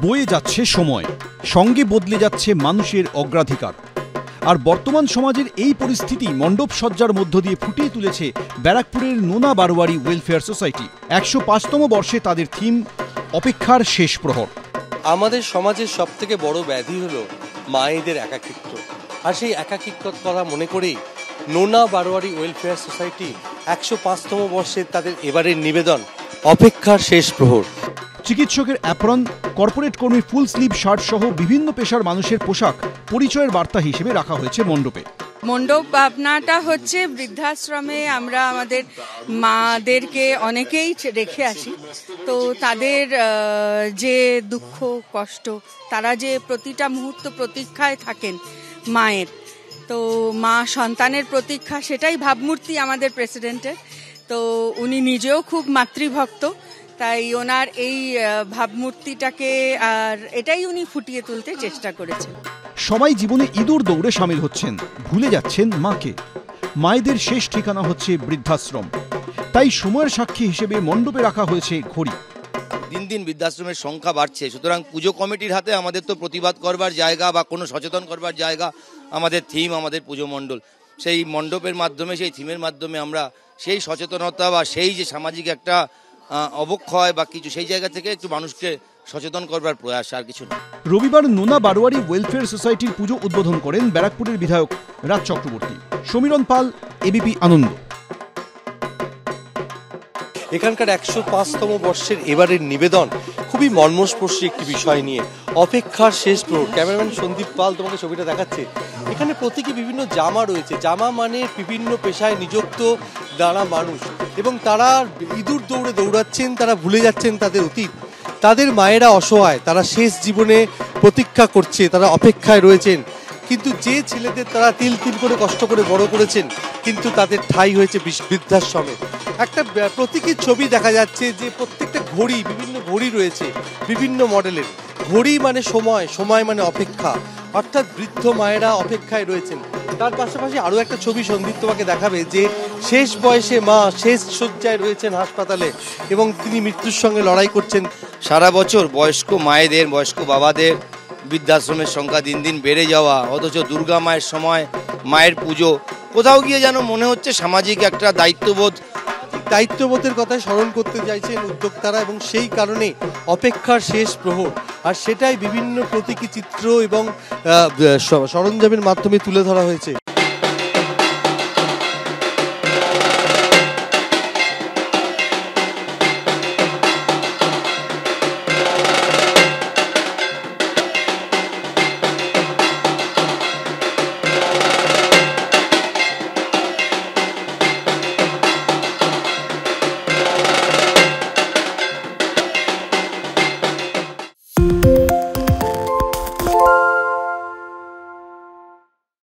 বয়ে যাচ্ছে সময়, সঙ্গে বদলে যাচ্ছে মানুষের অগ্রাধিকার। আর বর্তমান সমাজের এই পরিস্থিতি মণ্ডপ সজ্জার মধ্য দিয়ে ফুটিয়ে তুলেছে ব্যারাকপুরের নোনা বারোয়ারি ওয়েলফেয়ার সোসাইটি। ১০৫তম বর্ষে তাদের থিম অপেক্ষার শেষ প্রহর। আমাদের সমাজের সবথেকে বড় ব্যাধি হলো মায়েদের একাকিত্ব, আর সেই একাকিত্ব কথা মনে করেই নোনা বারোয়ারি ওয়েলফেয়ার সোসাইটি ১০৫তম বর্ষে তাদের এবারের নিবেদন অপেক্ষার শেষ প্রহর। চিকিৎসকের অ্যাপ্রন, কর্পোরেট কর্মীর ফুল স্লিভ শার্ট সহ বিভিন্ন পেশার মানুষের পোশাক পরিচয়ের বার্তা হিসেবে রাখা হয়েছে মণ্ডপে। মণ্ডপ ভাবনাটা হচ্ছে বৃদ্ধাশ্রমে আমরা আমাদের মাদেরকে অনেকেই রেখে আসি, তো তাদের যে দুঃখ কষ্ট, তারা যে প্রতিটা মুহূর্ত প্রতীক্ষায় থাকেন মায়ের, তো মা সন্তানের প্রতীক্ষা, সেটাই ভাবমূর্তি আমাদের প্রেসিডেন্টের। তো উনি নিজেও খুব মাতৃভক্ত, তাই ওনার এই ভাবমূর্তিটাকে আর এটাই উনি ফুটিয়ে তুলতে চেষ্টা করেছেন। সবাই জীবনে ইঁদুর দৌড়ে সামিল হচ্ছেন, ভুলে যাচ্ছেন মাকে। মায়েদের শেষ ঠিকানা হচ্ছে বৃদ্ধাশ্রম, তাই সময়ের সাক্ষী হিসেবে মণ্ডপে রাখা হয়েছে ঘড়ি। দিন দিন বৃদ্ধাশ্রমের সংখ্যা বাড়ছে, সুতরাং পুজো কমিটির হাতে আমাদের তো প্রতিবাদ করবার জায়গা বা কোনো সচেতন করবার জায়গা আমাদের থিম, আমাদের পুজো মণ্ডল। সেই মণ্ডপের মাধ্যমে, সেই থিমের মাধ্যমে আমরা সেই সচেতনতা বা সেই যে সামাজিক একটা অবক্ষয় বা কিছু, সেই জায়গা থেকে একটু মানুষকে সচেতন করবার প্রয়াস, আর কিছু না। রবিবার নোনা বারোয়ারি ওয়েলফেয়ার সোসাইটির পুজো উদ্বোধন করেন ব্যারাকপুরের বিধায়ক রাজ চক্রবর্তী। সমীরণ পাল, এবিপি আনন্দ। এখানকার ১০৫তম বর্ষের এবারের নিবেদন খুবই মর্মস্পর্শী একটি বিষয় নিয়ে, অপেক্ষার শেষ প্রহর। ক্যামেরাম্যান সন্দীপ পাল তোমাকে ছবিটা দেখাচ্ছে। এখানে প্রতীকী বিভিন্ন জামা রয়েছে। জামা মানে বিভিন্ন পেশায় নিযুক্ত যারা মানুষ, এবং তারা ইঁদুর দৌড়ে দৌড়াচ্ছেন, তারা ভুলে যাচ্ছেন তাদের অতীত। তাদের মায়েরা অসহায়, তারা শেষ জীবনে প্রতীক্ষা করছে, তারা অপেক্ষায় রয়েছেন। কিন্তু যে ছেলেদের তারা তিল তিল করে কষ্ট করে বড় করেছেন, কিন্তু তাদের ঠাঁই হয়েছে বৃদ্ধাশ্রমে। একটা প্রতীকী ছবি দেখা যাচ্ছে যে প্রত্যেকটা ঘড়ি, বিভিন্ন ঘড়ি রয়েছে বিভিন্ন মডেলের। ঘড়ি মানে সময়, সময় মানে অপেক্ষা, অর্থাৎ বৃদ্ধ মায়েরা অপেক্ষায় রয়েছেন। তার পাশাপাশি আরও একটা ছবি সন্দীপ তোমাকে দেখাবে, যে শেষ বয়সে মা শেষ শয্যায় রয়েছেন হাসপাতালে, এবং তিনি মৃত্যুর সঙ্গে লড়াই করছেন। সারা বছর বয়স্ক মায়েদের, বয়স্ক বাবাদের বৃদ্ধাশ্রমের সংখ্যা দিন দিন বেড়ে যাওয়া, অথচ দুর্গা মায়ের সময় মায়ের পুজো, কোথাও গিয়ে যেন মনে হচ্ছে সামাজিক একটা দায়িত্ববোধের কথা স্মরণ করতে চাইছেন উদ্যোক্তারা, এবং সেই কারণে অপেক্ষার শেষ প্রহর। আর সেটাই বিভিন্ন প্রতীকী চিত্র এবং সরঞ্জামের মাধ্যমে তুলে ধরা হয়েছে।